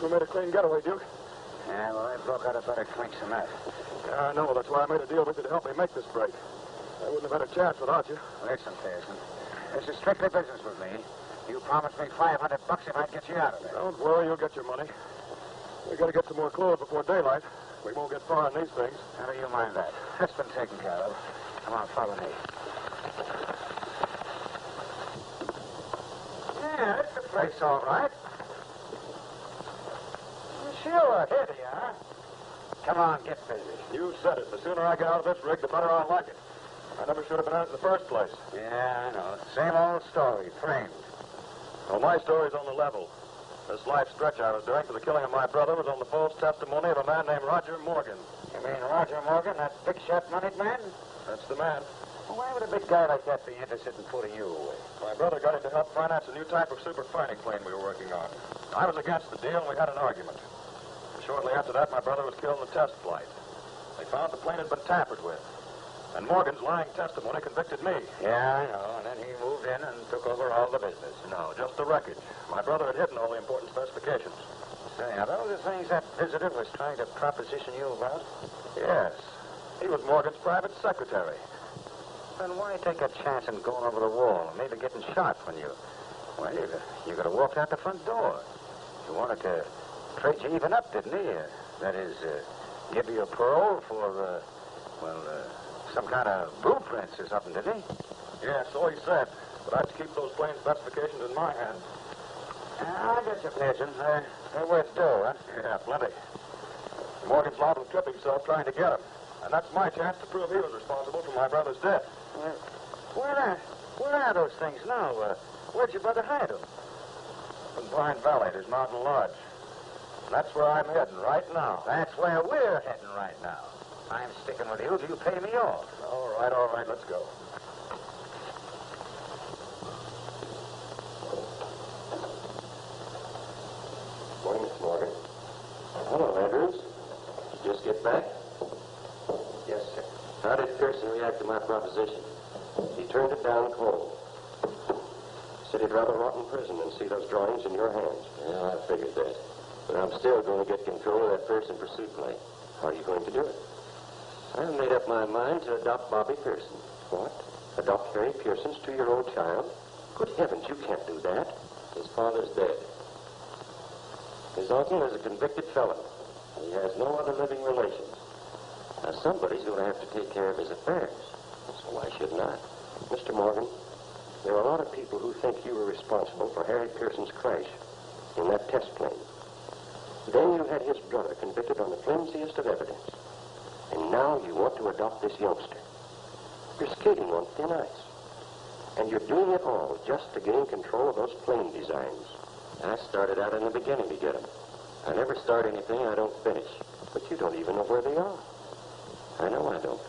We made a clean getaway, Duke. Yeah, well, I broke out a better clinks than that. Yeah, I know. That's why I made a deal with you to help me make this break. I wouldn't have had a chance without you. Listen, Pearson. This is strictly business with me. You promised me $500 if I'd get you out of there. Don't worry, you'll get your money. We got to get some more clothes before daylight. We won't get far on these things. How do you mind that? That's been taken care of. Come on, follow me. Yeah, it's the place, all right. Sure, here they are. Come on, get busy. You said it. The sooner I get out of this rig, the better I'll like it. I never should have been out in the first place. Yeah, I know. Same old story, framed. Well, my story's on the level. This life stretch I was doing for the killing of my brother was on the false testimony of a man named Roger Morgan. You mean Roger Morgan, that big-shot moneyed man? That's the man. Well, why would a big guy like that be interested in putting you away? My brother got him to help finance a new type of super fighting plane we were working on. I was against the deal, and we had an argument. Shortly after that, my brother was killed in the test flight. They found the plane had been tampered with. And Morgan's lying testimony convicted me. Yeah, I know. And then he moved in and took over all the business. No, just the wreckage. My brother had hidden all the important specifications. Say, are those the things that visitor was trying to proposition you about? Yes. He was Morgan's private secretary. Then why take a chance in going over the wall and maybe getting shot when you... Well, you could have walked out the front door. You wanted to trade you even up, didn't he? That is, give you a parole for, some kind of blueprints or something, didn't he? Yeah, so he said. But I'd keep those plane specifications in my hands. I get you, Pearson. They're worth dough, huh? Yeah, plenty. Morgan's liable to trip himself trying to get them. And that's my chance to prove he was responsible for my brother's death. Where are those things now? Where'd your brother hide them? In Pine Valley, there's Mountain Lodge. And that's where I'm heading right now. That's where we're heading right now. I'm sticking with you till you pay me off. All right, let's go. my proposition. He turned it down cold. Said he'd rather rot in prison than see those drawings in your hands. Yeah, I figured that. But I'm still going to get control of that Pearson pursuit plane. How are you going to do it? I've made up my mind to adopt Bobby Pearson. What? Adopt Harry Pearson's 2-year-old child? Good heavens, you can't do that. His father's dead. His uncle is a convicted felon. He has no other living relations. Now, somebody's going to have to take care of his affairs. So why shouldn't I? Mr. Morgan, there are a lot of people who think you were responsible for Harry Pearson's crash in that test plane. Then you had his brother convicted on the flimsiest of evidence. And now you want to adopt this youngster. You're skating on thin ice. And you're doing it all just to gain control of those plane designs. I started out in the beginning to get them. I never start anything I don't finish. But you don't even know where they are. I know I don't.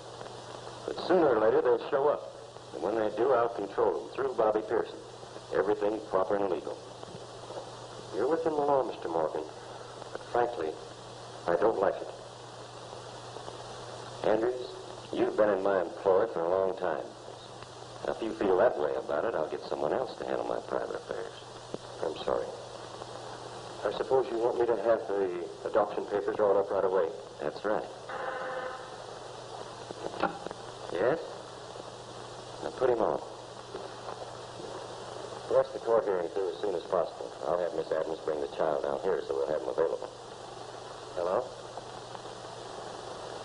But sooner or later they'll show up. And when they do, I'll control them through Bobby Pearson. Everything proper and legal. You're within the law, Mr. Morgan. But frankly, I don't like it. Andrews, you've been in my employ for a long time. Now, if you feel that way about it, I'll get someone else to handle my private affairs. I'm sorry. I suppose you want me to have the adoption papers drawn up right away. That's right. Yes? Now put him on. Rush the court hearing through as soon as possible. I'll have Miss Adams bring the child down here so we'll have him available. Hello?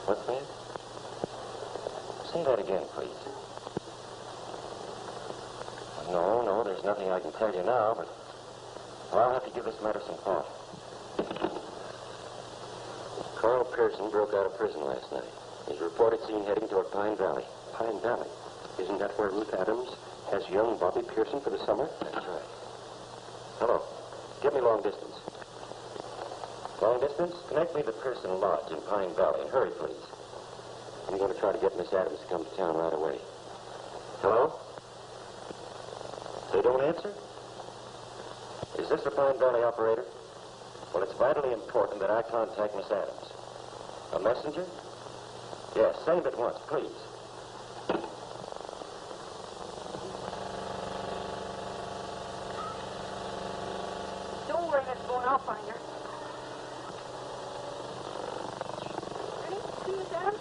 What's that? Say that again, please. No, there's nothing I can tell you now, but I'll have to give this matter some thought. Carl Pearson broke out of prison last night. He's reported seen heading toward Pine Valley. Pine Valley? Isn't that where Ruth Adams has young Bobby Pearson for the summer? That's right. Hello. Give me long distance. Long distance? Connect me to Pearson Lodge in Pine Valley. And hurry, please. I'm going to try to get Miss Adams to come to town right away. Hello? They don't answer? Is this the Pine Valley operator? Well, it's vitally important that I contact Miss Adams. A messenger? Yes, send it at once, please. Don't worry, Miss Boone. I'll find her. Ready? See Miss Adams?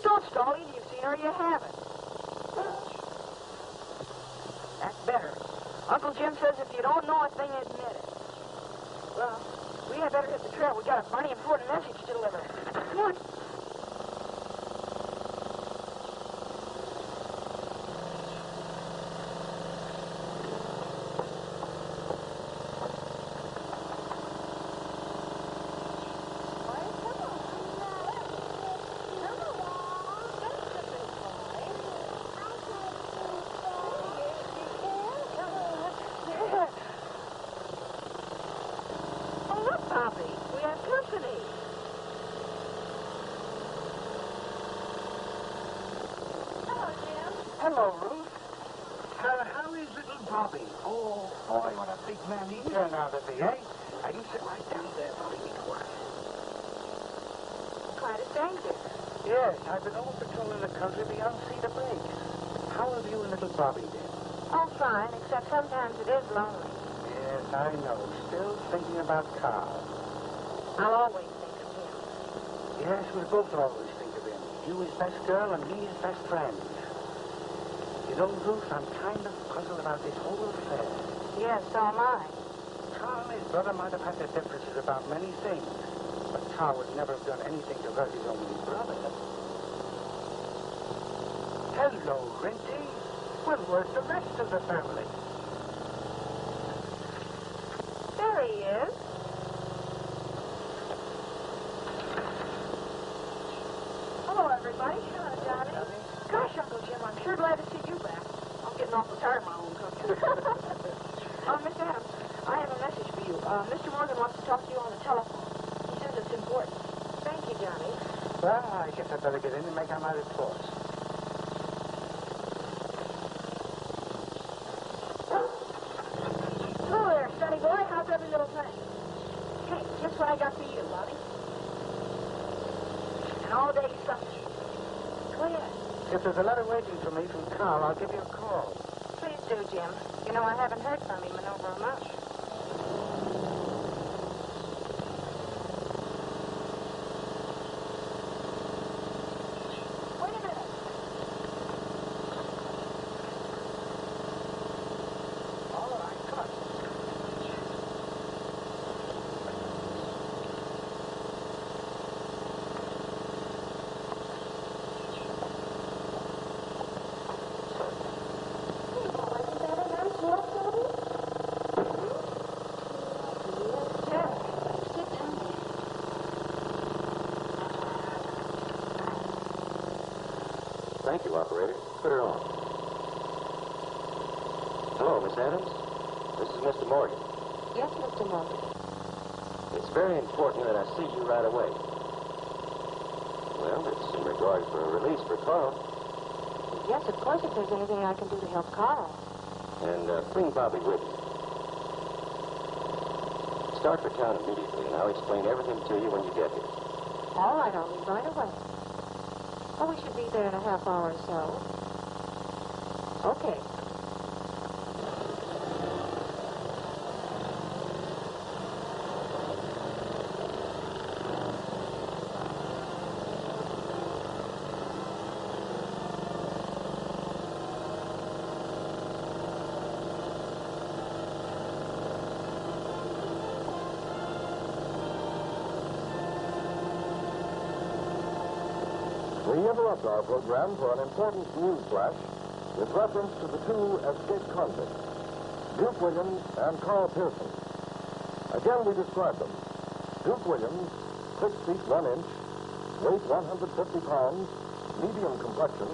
Don't stall. Either you've seen her or you haven't. That's better. Uncle Jim says if you don't know a thing, admit it. Well, we had better hit the trail. We got a mighty important message to deliver. Come on. Hello, Ruth. How is little Bobby? Oh, boy, what a big man he turned out to be, eh? Now, you sit right down there, Bobby. Be quiet. Quite a stranger. Yes, I've been over patrolling the country beyond Cedar Breaks. How have you and little Bobby been? Oh, fine, except sometimes it is lonely. Yes, I know. Still thinking about Carl. I'll always think of him. Yes, we both always think of him. You his best girl and me his best friend. You know, Ruth, I'm kind of puzzled about this whole affair. Yes, so am I. Carl and his brother might have had their differences about many things, but Carl would never have done anything to hurt his only brother. Hello, Rinty. Well, where's the rest of the family? There he is. Hello, everybody. Hello, Johnny. Gosh, Uncle Jim, I'm sure glad to see you back. I'm getting awful tired of my own country. Miss Adams, I have a message for you. Mr. Morgan wants to talk to you on the telephone. He says it's important. Thank you, Johnny. Well, I guess I'd better get in and make out my reports. Hello there, Sonny boy. How's every little thing? Hey, guess what I got for you, Bobby? and all day Sunday. Go ahead. If there's a letter waiting for me from Carl, I'll give you a call. Please do, Jim. You know, I haven't heard from him in over a month. Wait a minute. All right, come on. Thank you, operator. Put her on. Hello, Miss Adams. This is Mr. Morgan. Yes, Mr. Morgan. It's very important that I see you right away. Well, it's in regard for a release for Carl. Yes, of course, if there's anything I can do to help Carl. And bring Bobby with you. Start for town immediately, and I'll explain everything to you when you get here. All right, I'll leave right away. Oh, we should be there in a half hour or so. Okay. We interrupt our program for an important news flash with reference to the two escaped convicts, Duke Williams and Carl Pearson. Again, we describe them. Duke Williams, 6 feet 1 inch, weight 150 pounds, medium complexion,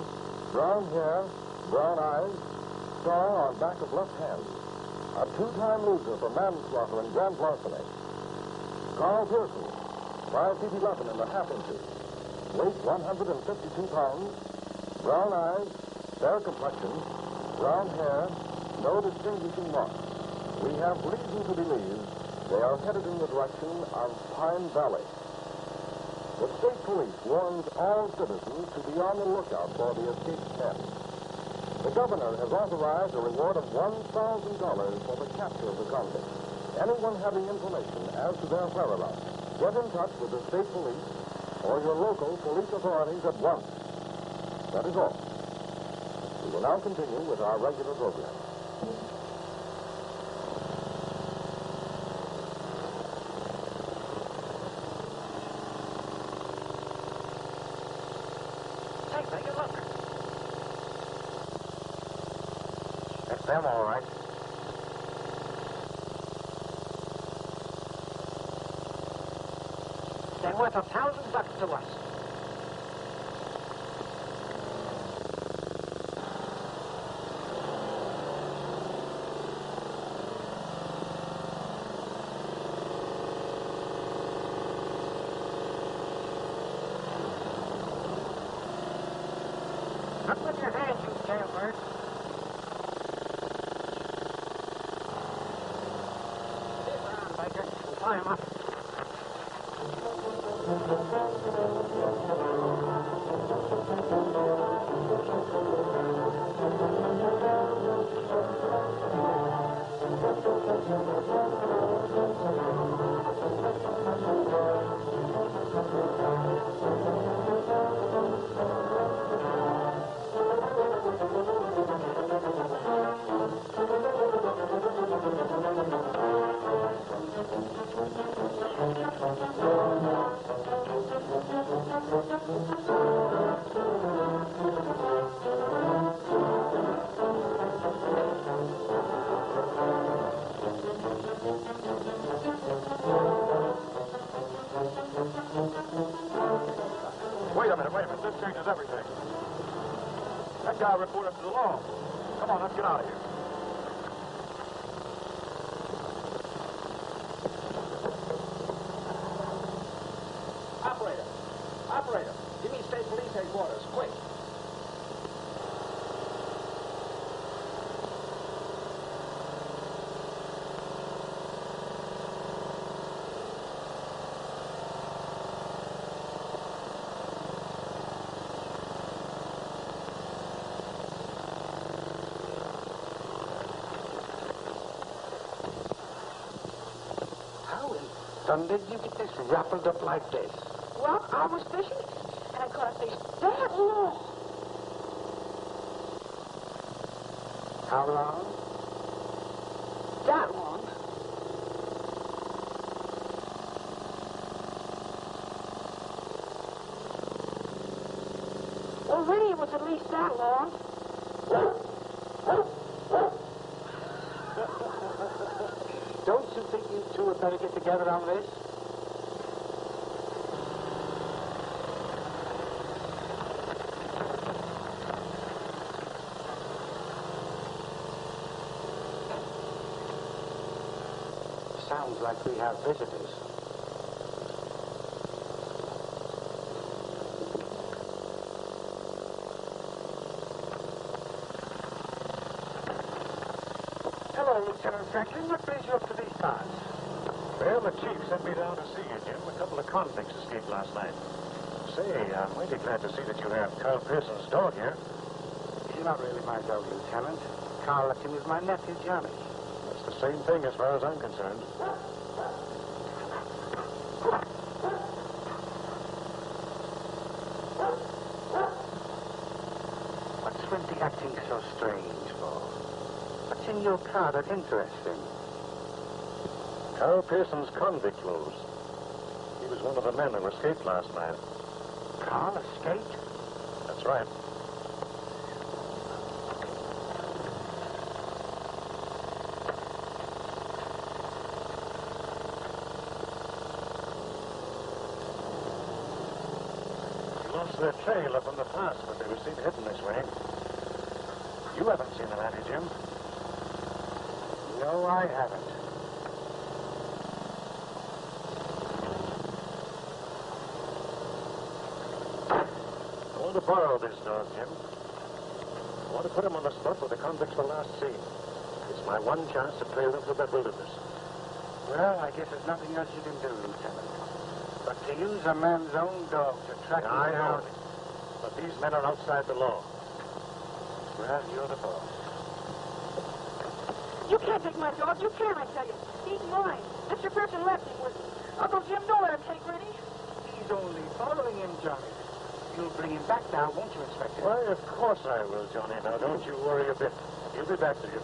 brown hair, brown eyes, scar on back of left hand. A 2-time loser for manslaughter and grand larceny. Carl Pearson, 5 feet 11 and a half inches. Weight 152 pounds, brown eyes, fair complexion, brown hair, no distinguishing marks. We have reason to believe they are headed in the direction of Pine Valley. The state police warns all citizens to be on the lookout for the escaped men. The governor has authorized a reward of $1,000 for the capture of the convicts. Anyone having information as to their whereabouts, get in touch with the state police or your local police authorities at once. That is all. We will now continue with our regular program. Hey, take a look. That's them, all right. They're worth $1,000 to us. Up with your hands, you jailbird. Sit around, Baker, and tie him up. Wait a minute. This changes everything. That guy reported to the law. Come on, let's get out of here. Operator, give me state police headquarters, quick. son did you get this wrappled up like this? Well, I was fishing, and I caught a fish that long. How long? That long. Well, really, it was at least that long. Don't you think you two had better get together on this? Sounds like we have visitors. Hello, Lieutenant Franklin. What brings you up to these parts? Well, the chief sent me down to see you, Jim. A couple of convicts escaped last night. Say, I'm mighty glad to see that you have Carl Pearson's dog here. He's not really my dog, Lieutenant. Carl left him with my nephew, Johnny. It's the same thing as far as I'm concerned. What's Wimpy acting so strange for? What's in your car that interests him? Carl Pearson's convict clothes. He was one of the men who escaped last night. Carl escaped? That's right. He lost their trail up on the pass, but they were seen heading this way. You haven't seen them, have you, Jim? No, I haven't. I want to borrow this dog, Jim. I want to put him on the spot where the convicts were last seen. It's my one chance to trail them through that wilderness. Well, I guess there's nothing else you can do, Lieutenant. But to use a man's own dog to track him I down... know. But these men are outside the law. Well, you're the boss. You can't take my dog. You can't, I tell you. He's mine. Mr. Pearson left him with Uncle Jim. Don't let him take Rennie. He's only following him, Johnny. You'll bring him back now, won't you, Inspector? Why, of course I will, Johnny. Now, don't you worry a bit. He'll be back to you.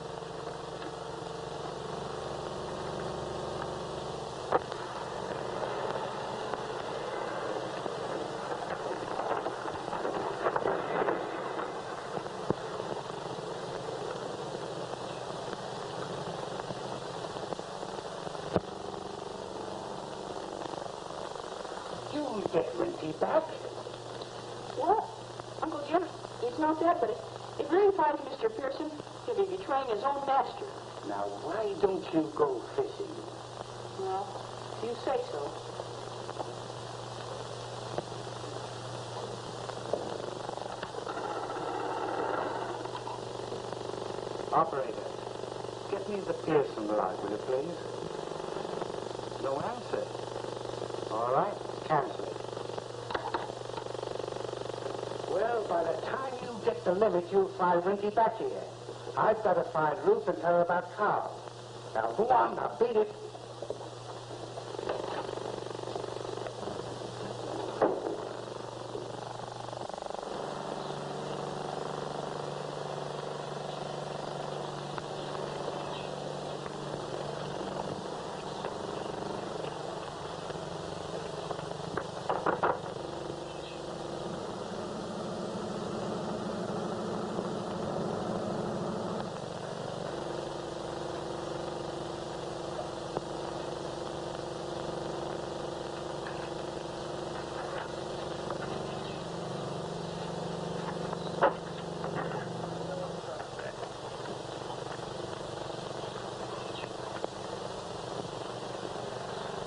You'll get Renty back. What? Uncle Jim, he's not dead, but if Rennie finds Mr. Pearson, he'll be betraying his own master. Now, why don't you go fishing? Well, if you say so. Operator, get me the Pearson lodge, will you please? No answer. All right, cancel it. Well, by the time you get the limit, you'll find Renty back here. I've got to find Ruth and tell her about Carl. Now, go on, now, beat it.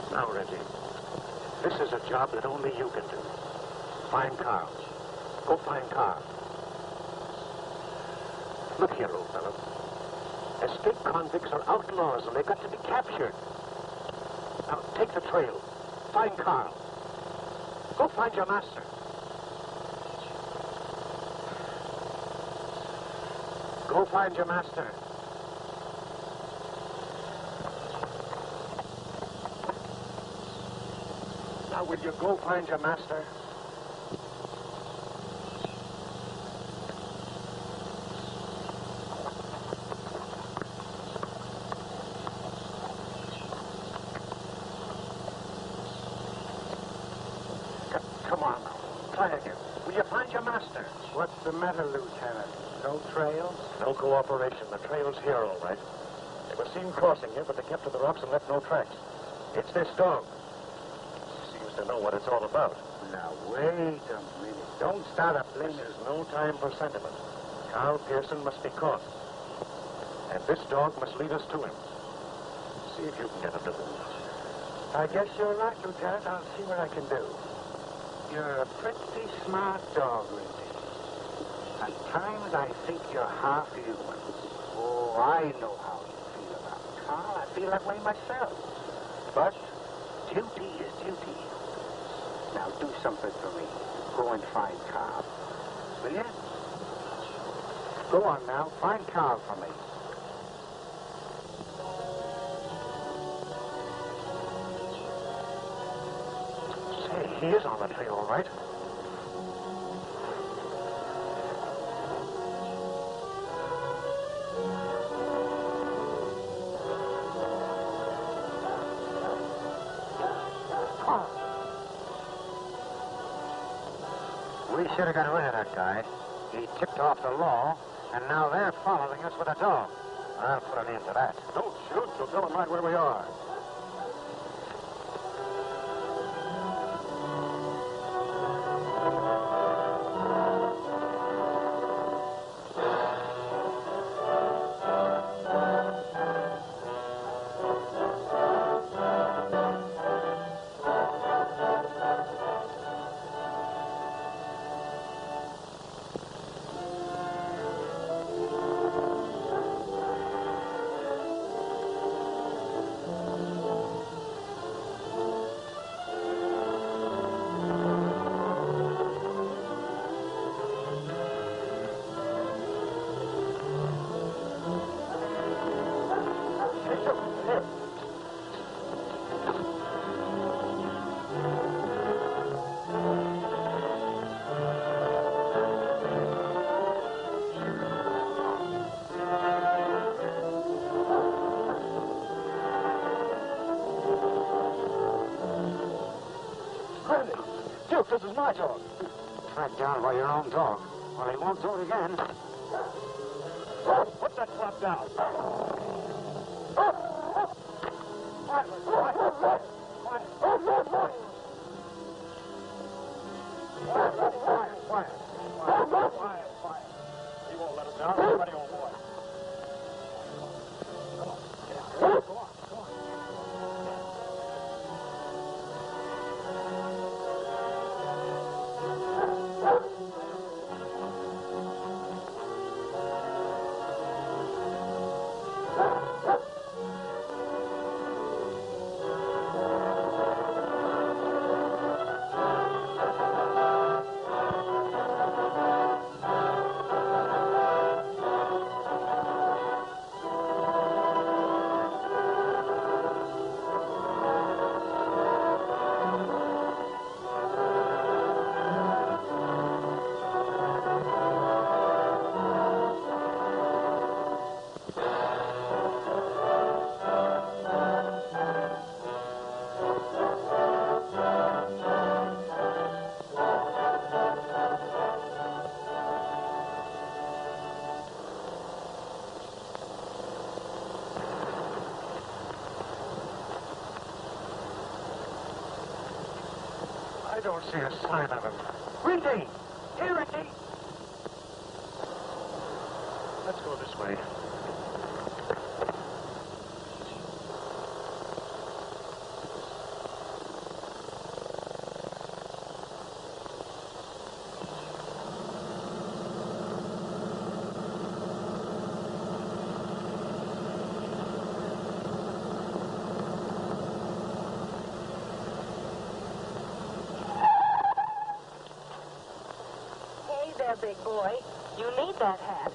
Now, Reggie, this is a job that only you can do. Find Carl. Go find Carl. Look here, old fellow. Escaped convicts are outlaws, and they've got to be captured. Now, take the trail. Find Carl. Go find your master. Go find your master. Now, will you go find your master? Come on now. Try again. Will you find your master? What's the matter, Lieutenant? No trails? No cooperation. The trail's here, all right. They were seen crossing here, but they kept to the rocks and left no tracks. It's this dog. Seems to know what it's all about. Now, wait a minute. Don't start a This blaming. is no time for sentiment. Carl Pearson must be caught. And this dog must lead us to him. See if you can get him to move. I guess you're right, Lieutenant. I'll see what I can do. You're a pretty smart dog, Lindy. At times I think you're half human. Oh, I know how you feel about Carl. I feel that way myself. But duty is duty. Now do something for me. Go and find Carl. Will you? Go on now. Find Carl for me. Say, he is on the trail, all right. We should have got rid of that guy. He tipped off the law, and now they're following us with a dog. I'll put an end to that. Don't shoot. You'll tell them right where we are. Duke, this is my dog. Tracked down by your own dog. Well, he won't do it again. Put that flap down. Quiet. He won't let us down. We're ready, old boy. Come on. Go on. I don't see a sign of him. Lindy! Here, Lindy! Let's go this way. Big boy. You need that hat.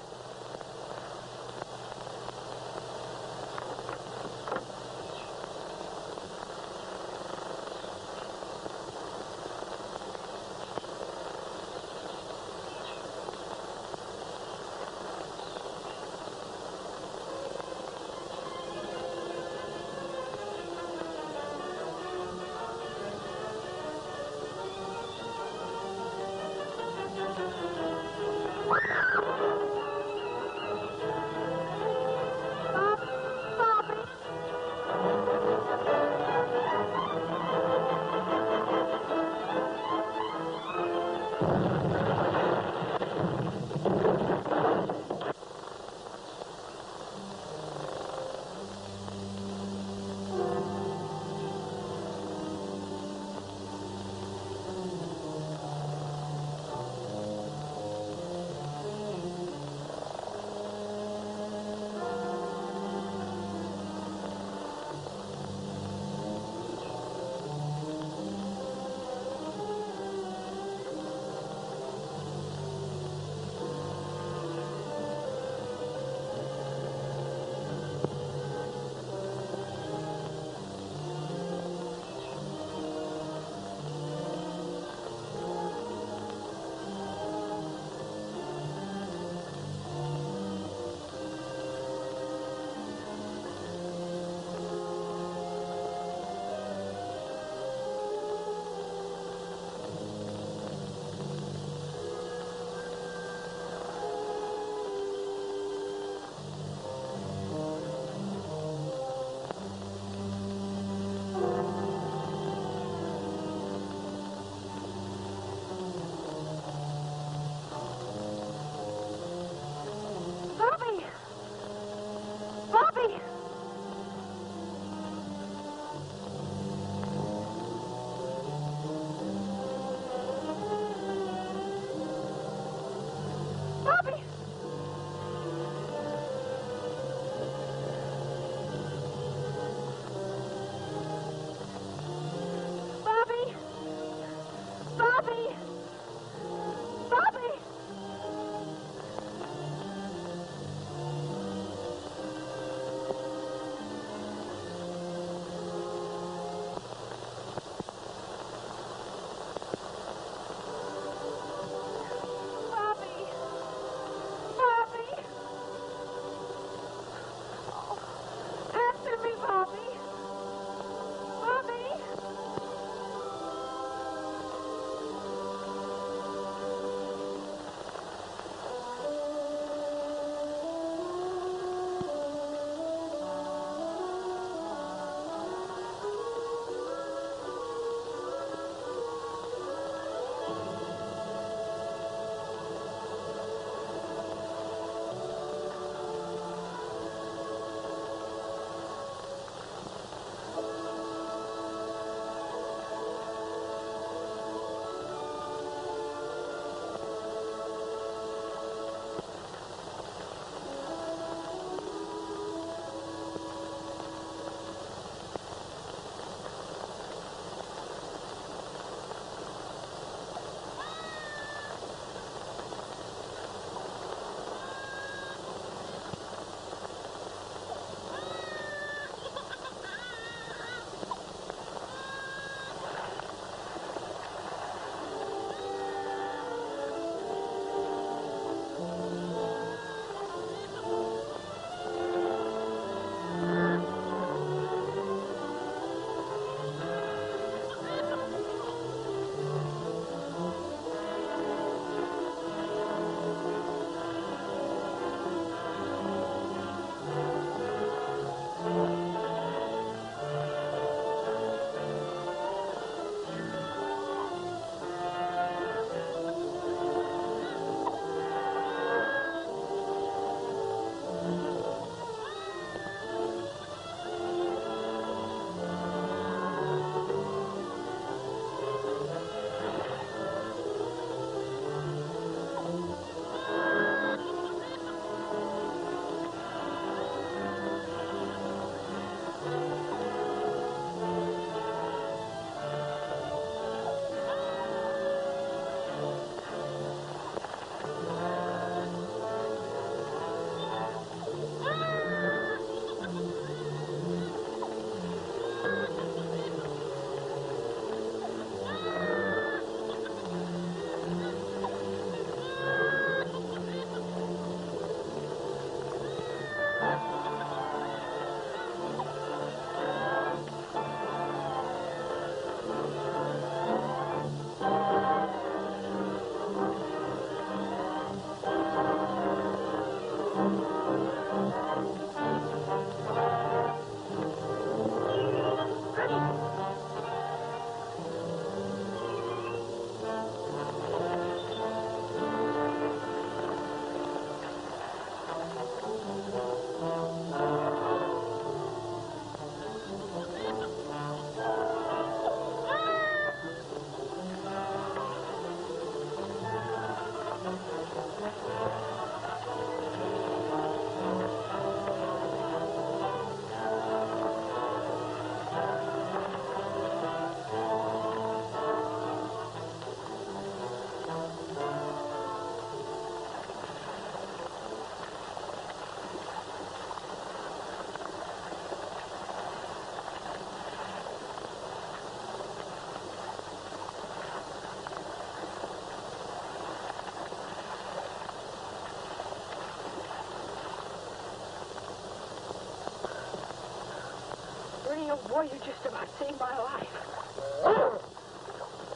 Oh, boy, you just about saved my life.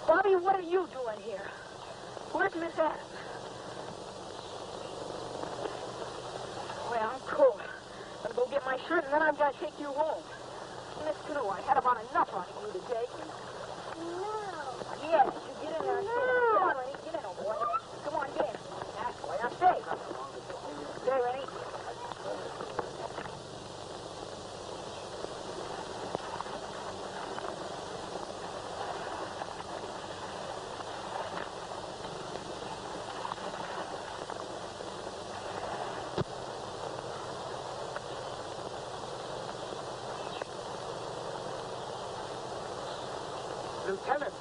Bobby, what are you doing here? Where's Miss Adams? Well, I'm cold. I'm going to go get my shirt, and then I've got to take you home. Miss Snow, I had about enough on you today. No. Yes, you get in there and sit in. Come on, Rennie. Get in, old boy. Come on, get in. That's the way. Now, stay. Stay, Rennie. Lieutenant,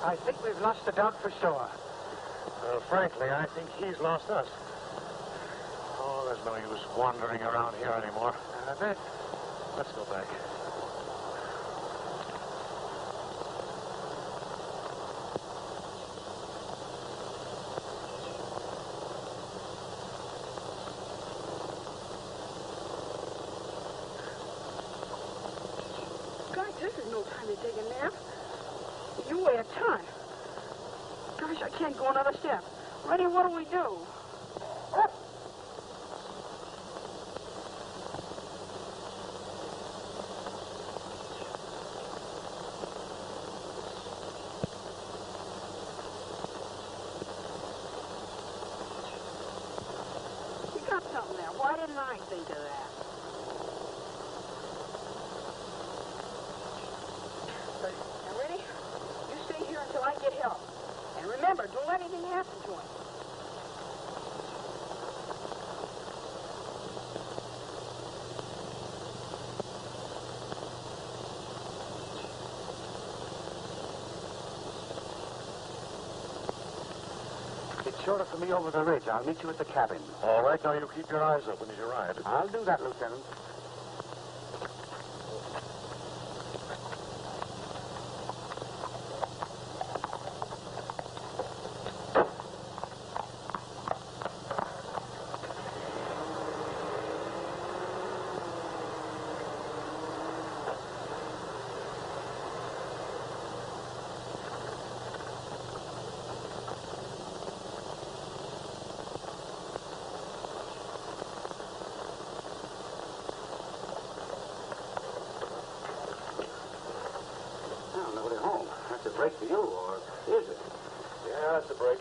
I think we've lost the dog for sure. Well, frankly, I think he's lost us. Oh, there's no use wandering around here anymore. I bet. Let's go back. Gosh, this is no time to take a nap. You weigh a ton. Gosh, I can't go another step. Rennie, what do we do? You got something there. Why didn't I think of that? Now, Rennie, you stay here until I get help. And remember, don't let anything happen to him. It's shorter for me over the ridge. I'll meet you at the cabin. All right, now you keep your eyes open as you ride. I'll do that, Lieutenant. Nobody home. That's a break for you, or is it? Yeah, that's a break.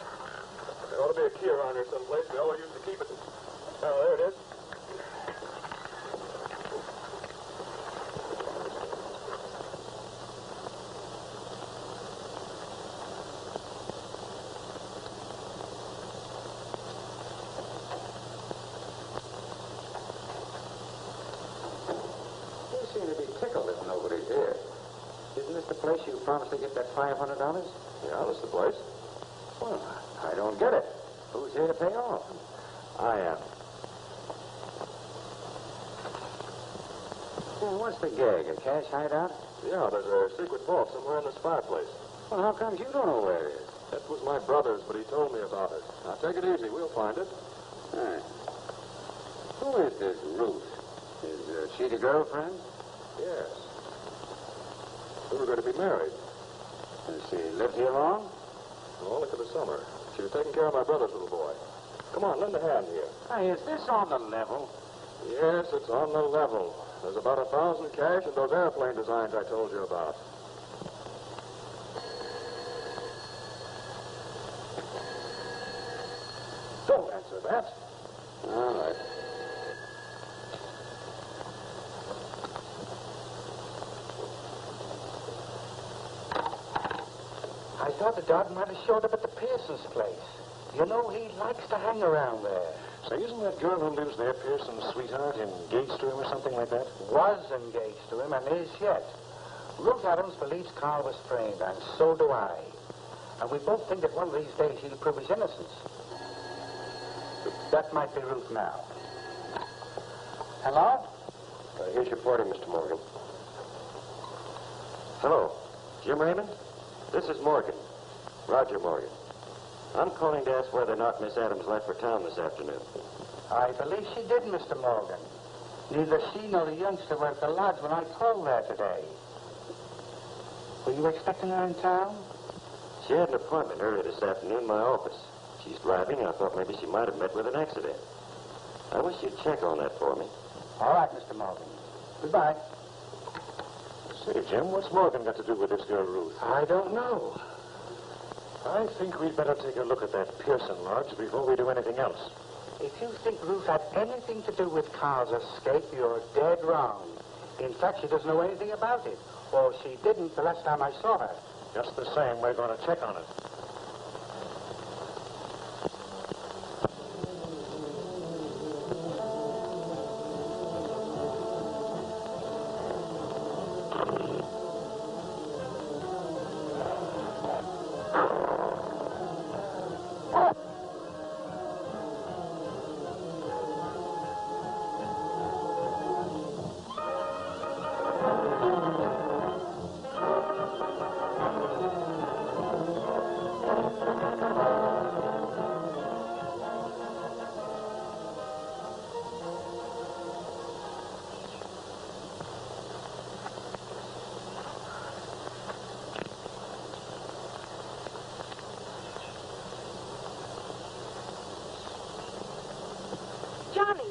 There ought to be a key around here someplace. We always used to keep it. Oh, there it is. You seem to be tickled if nobody's here. Isn't this the place you promised to get that $500? Yeah, this is the place. Well, I don't get it. Who's here to pay off? I am. Well, what's the gag? A cash hideout? Yeah, there's a secret vault somewhere in this fireplace. Well, how come you don't know where it is? That was my brother's, but he told me about it. Now, take it easy. We'll find it. Hey. Who is this Ruth? Is she the girlfriend? Yes. We were going to be married. Has she lived here long? Only for the summer. She was taking care of my brother's little boy. Come on, lend a hand here. Hey, is this on the level? Yes, it's on the level. There's about 1,000 cash and those airplane designs I told you about. Don't answer that. All right. I thought the dog might have showed up at the Pearson's place. You know, he likes to hang around there. Say, isn't that girl who lives there, Pearson's sweetheart, engaged to him or something like that? Was engaged to him and is yet. Ruth Adams believes Carl was framed, and so do I. And we both think that one of these days he'll prove his innocence. That might be Ruth now. Hello? Here's your party, Mr. Morgan. Hello. Jim Raymond? This is Morgan. Roger Morgan. I'm calling to ask whether or not Miss Adams left for town this afternoon. I believe she did, Mr. Morgan. Neither she nor the youngster were at the lodge when I called there today. Were you expecting her in town? She had an appointment earlier this afternoon in my office. She's driving, and I thought maybe she might have met with an accident. I wish you'd check on that for me. All right, Mr. Morgan. Goodbye. Say, Jim, what's Morgan got to do with this girl, Ruth? I don't know. I think we'd better take a look at that Pearson lodge before we do anything else. If you think Ruth had anything to do with Carl's escape, you're dead wrong. In fact, she doesn't know anything about it. Or she didn't the last time I saw her. Just the same, we're going to check on it. Johnny.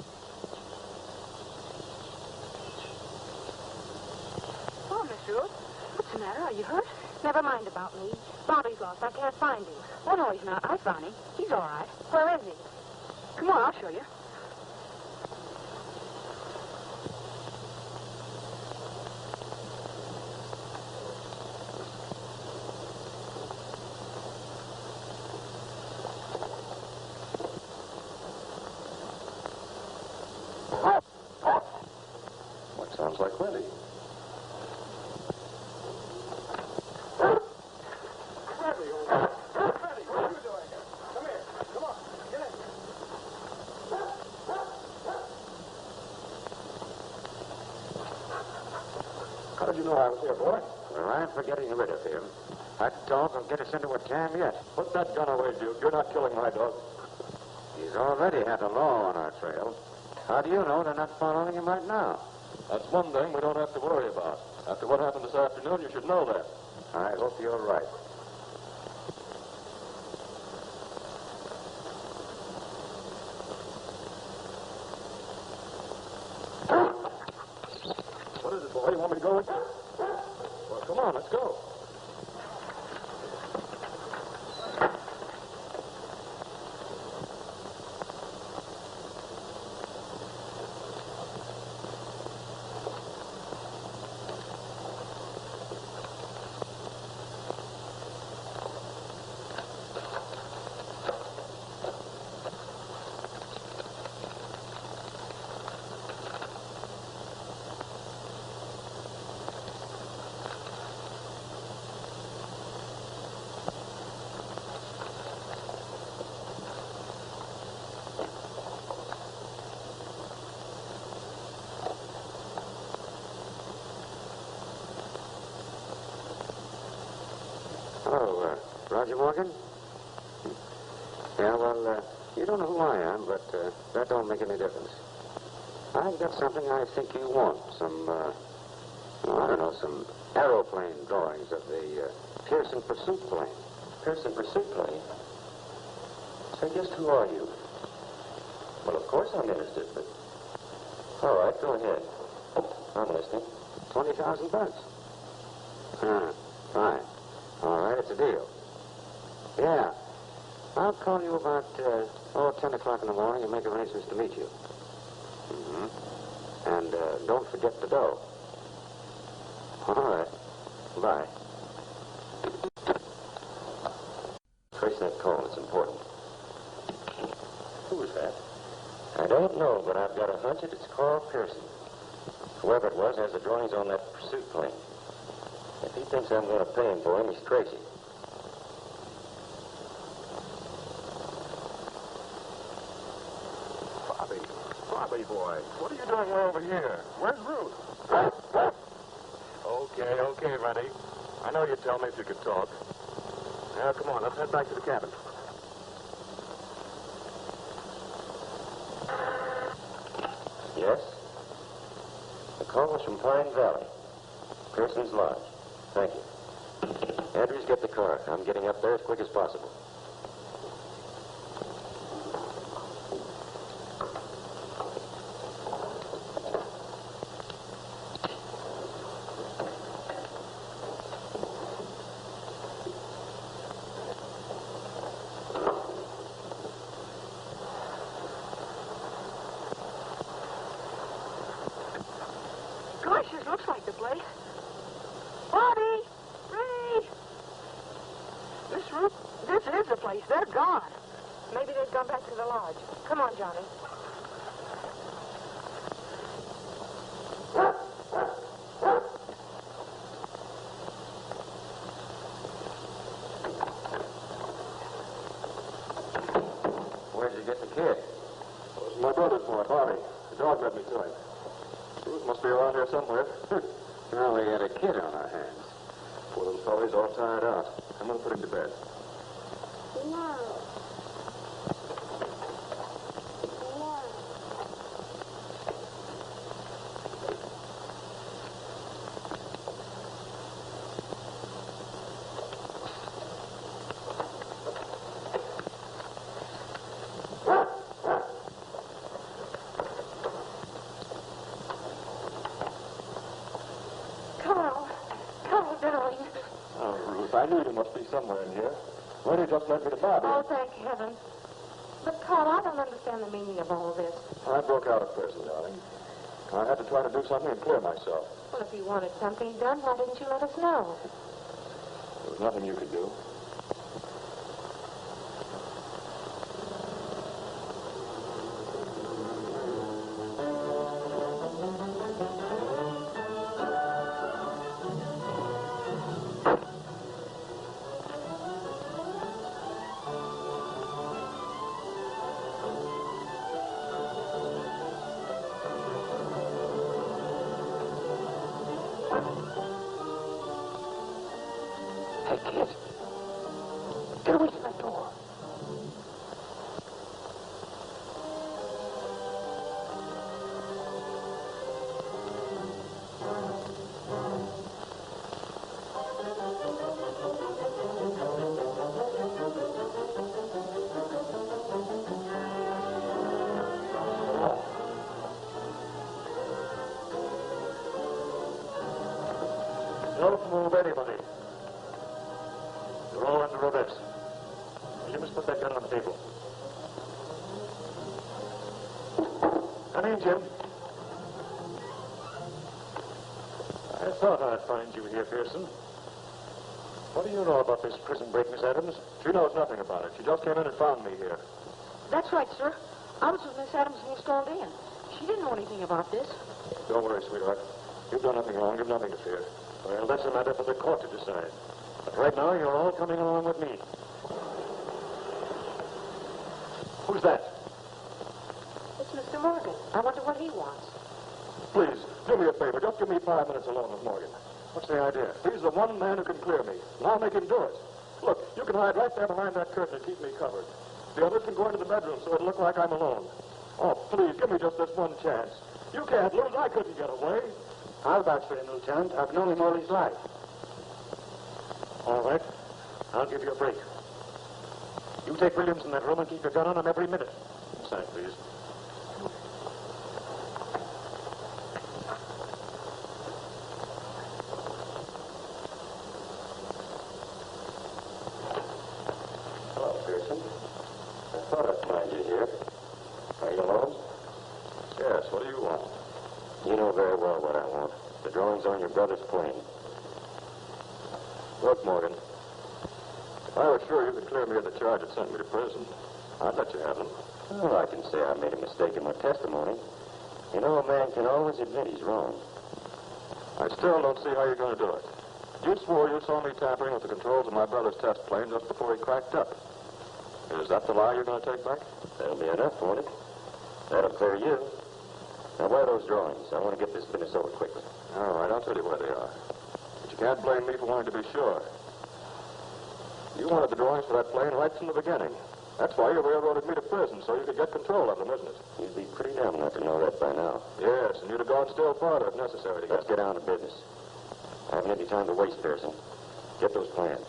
Oh, Miss Ruth. What's the matter? Are you hurt? Never mind about me. Bobby's lost. I can't find him. Oh, no, he's not. I found him. He's all right. Where is he? Come on, I'll show you. What sounds like Wendy? How did you know I was here, boy? Well, I'm for getting rid of him. That dog will get us into a jam yet. Put that gun away, Duke. You're not killing my dog. He's already had the law on our trail. How do you know they're not following him right now? That's one thing we don't have to worry about. After what happened this afternoon, you should know that. I hope you're right. What is it, boy? You want me to go with you? Well, come on, let's go. Oh, Roger Morgan? Yeah, well, you don't know who I am, but that don't make any difference. I've got something I think you want. Some, I don't know, some aeroplane drawings of the Pearson pursuit plane. Pearson pursuit plane? Say, just who are you? Well, of course I'm interested, but... All right, go ahead. I'm listening. $20,000. Fine. All right, it's a deal. Yeah. I'll call you about, 10 o'clock in the morning and make arrangements to meet you. Mm-hmm. And don't forget the dough. All right. Bye. Trace that call. It's important. Who was that? I don't know, but I've got a hunch that it's Carl Pearson. Whoever it was has the drawings on that pursuit plane. If he thinks I'm going to pay him for him, he's crazy. Bobby boy, what are you doing way over here? Where's Ruth? Okay, Rennie. I know you'd tell me if you could talk. Now, come on, let's head back to the cabin. Yes? Call was from Pine Valley. Pearson's Lodge. Thank you. Andrews, get the car. I'm getting up there as quick as possible. Gosh, this looks like the place. Bobby! Ray! This is the place. They're gone. Maybe they've gone back to the lodge. Come on, Johnny. Where'd you get the kid? It was my brother's boy, Bobby. The dog led me to him. Bruce must be around here somewhere. Well, we got a kid on our hands. Poor little fellow's all tired out. I'm going to put him to bed. Carl, darling. Oh, Ruth, I knew you must be somewhere in here. Lenny just led me to Bobby. Oh, thank heaven. But, Carl, I don't understand the meaning of all this. I broke out of prison, darling. I had to try to do something and clear myself. Well, if you wanted something done, why didn't you let us know? There was nothing you could do. Hey, kid. Get away from that door. Don't move anybody. You're all under arrest. You must put that gun on the table. Come in, Jim. I thought I'd find you here, Pearson. What do you know about this prison break, Miss Adams? She knows nothing about it. She just came in and found me here. That's right, sir. I was with Miss Adams when you stalled in. She didn't know anything about this. Don't worry, sweetheart. You've done nothing wrong. You've nothing to fear. Well, that's a matter for the court to decide. But right now, you're all coming along with me. Who's that? It's Mr. Morgan. I wonder what he wants. Please, do me a favor. Just give me 5 minutes alone with Morgan. What's the idea? He's the one man who can clear me, and I'll make him do it. Look, you can hide right there behind that curtain and keep me covered. The others can go into the bedroom so it'll look like I'm alone. Oh, please, give me just this one chance. You can't lose. I couldn't get away. I'll vouch for him, Lieutenant. I've known him all his life. All right. I'll give you a break. You take Williams in that room and keep your gun on him every minute. Sign, please. Hello, Pearson. I thought I'd find you here. Are you alone? Yes, what do you want? You know very well what I want. The drawings on your brother's plane. Look, Morgan. If I were sure you could clear me of the charge that sent me to prison, I'd let you have them. Well, I can say I made a mistake in my testimony. You know, a man can always admit he's wrong. I still don't see how you're going to do it. You swore you saw me tampering with the controls of my brother's test plane just before he cracked up. Is that the lie you're going to take back? That'll be enough, won't it? That'll clear you. Now, where are those drawings? I want to get this business over quickly. All right, I'll tell you where they are. But you can't blame me for wanting to be sure. You wanted the drawings for that plane right from the beginning. That's why you railroaded me to prison, so you could get control of them, isn't it? You'd be pretty dumb not to know that by now. Yes, and you'd have gone still farther if necessary to Let's get down to business. I haven't any time to waste, Pearson. Get those plans.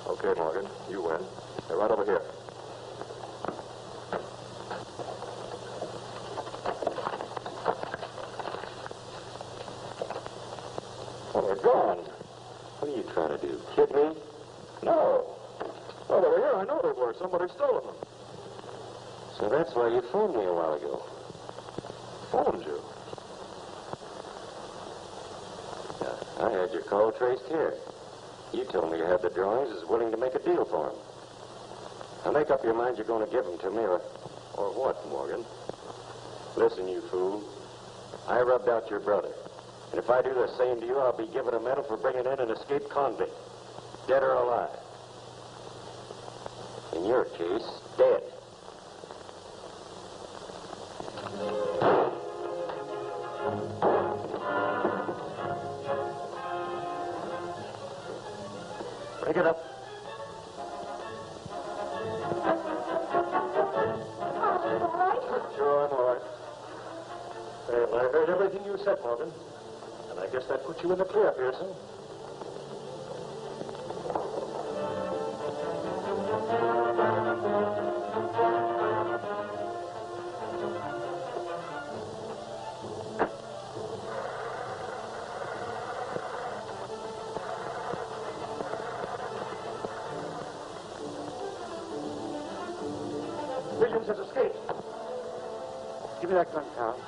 Okay, Morgan, you win. They're right over here. Well, they're gone. What are you trying to do? Kid me? No. Well, they were here. I know they were. Somebody's stolen them. So that's why you phoned me a while ago. Phoned you? I had your call traced here. You told me you had the drawings, was willing to make a deal for them. Now make up your mind you're going to give them to me, or what, Morgan? Listen, you fool. I rubbed out your brother. And if I do the same to you, I'll be given a medal for bringing in an escaped convict. Dead or alive. In your case, dead. Pick it up. All right? Sure, I'm all right. Well, I heard everything you said, Morgan. And I guess that puts you in the clear, Pearson. Williams has escaped. Give me that gun, Carl.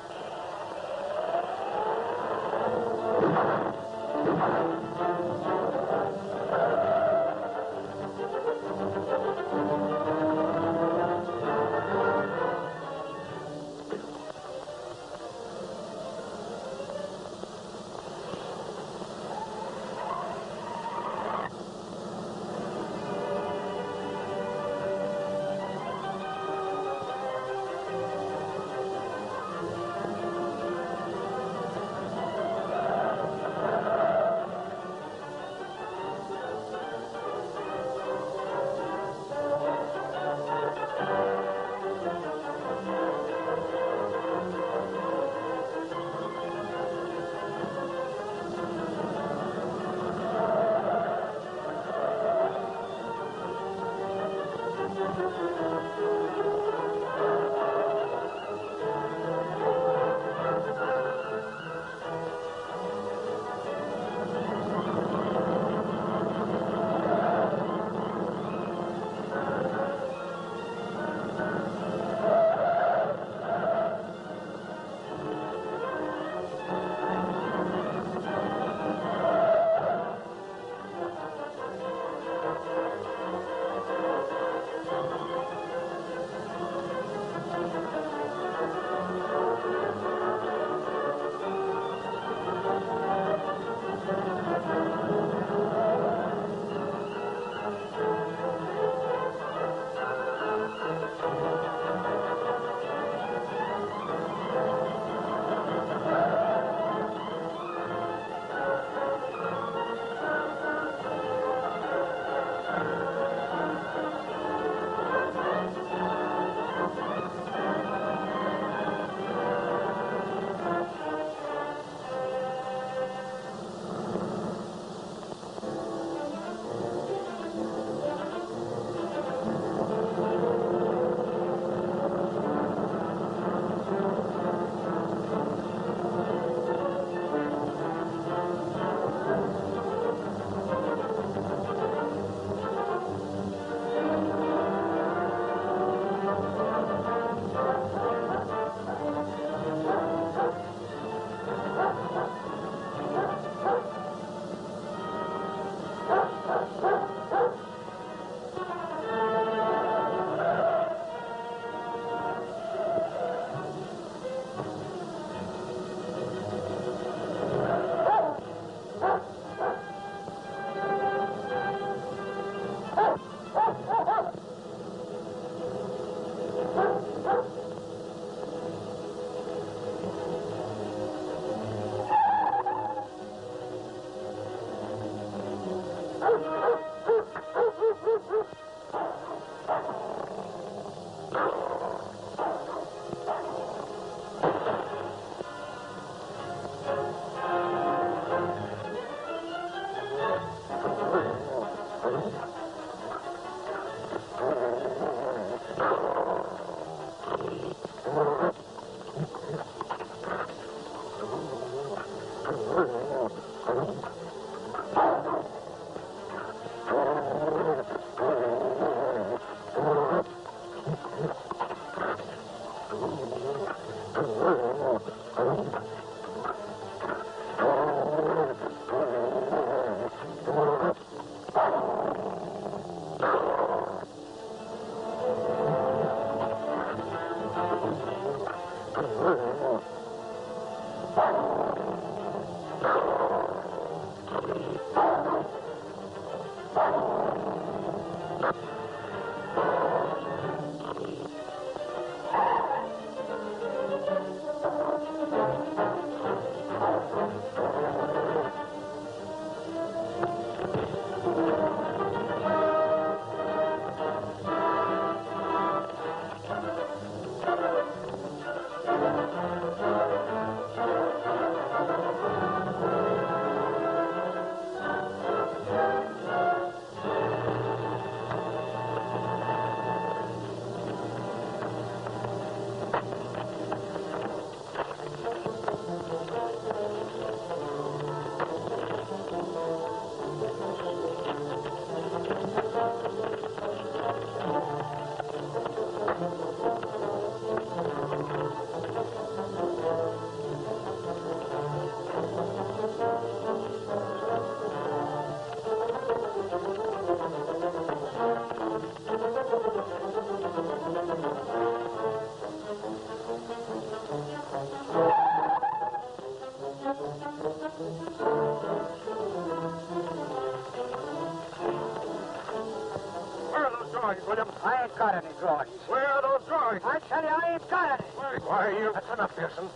I ain't got any drawings. Where are those drawings? I tell you, I ain't got any. Why are you? That's enough, Pearson.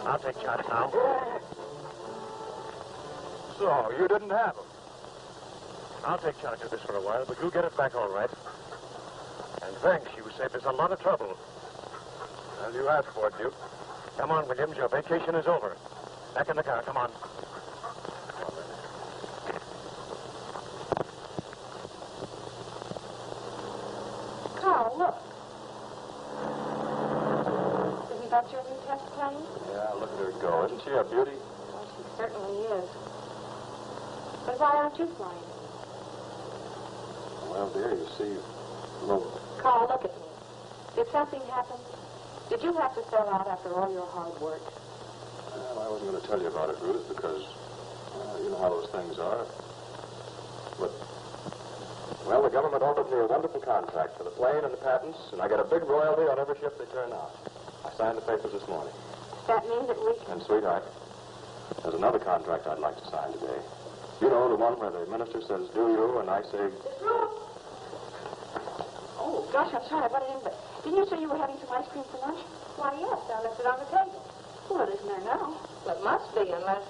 I'll take charge now. So, you didn't have them? I'll take charge of this for a while, but you'll get it back all right. And thanks, you saved us a lot of trouble. Well, you asked for it, Duke. Come on, Williams, your vacation is over. Back in the car, come on. Carl, look. Isn't that your new test plane? Yeah, look at her go. Isn't she a beauty? Well, she certainly is. But why aren't you flying? Well, dear, you see, look. Carl, look at me. Did something happen? Did you have to sell out after all your hard work? Well, I wasn't going to tell you about it, Ruth, because you know how those things are. But, well, the government offered me a wonderful contract for the plane and the patents, and I get a big royalty on every ship they turn out. I signed the papers this morning. Does that mean that we... And, sweetheart, there's another contract I'd like to sign today. You know, the one where the minister says, do you, and I say... Oh, gosh, I'm sorry, I butted in, but didn't you say you were having some ice cream for lunch? Why, yes, I left it on the table. Well, it isn't there now. Well, it must be, unless...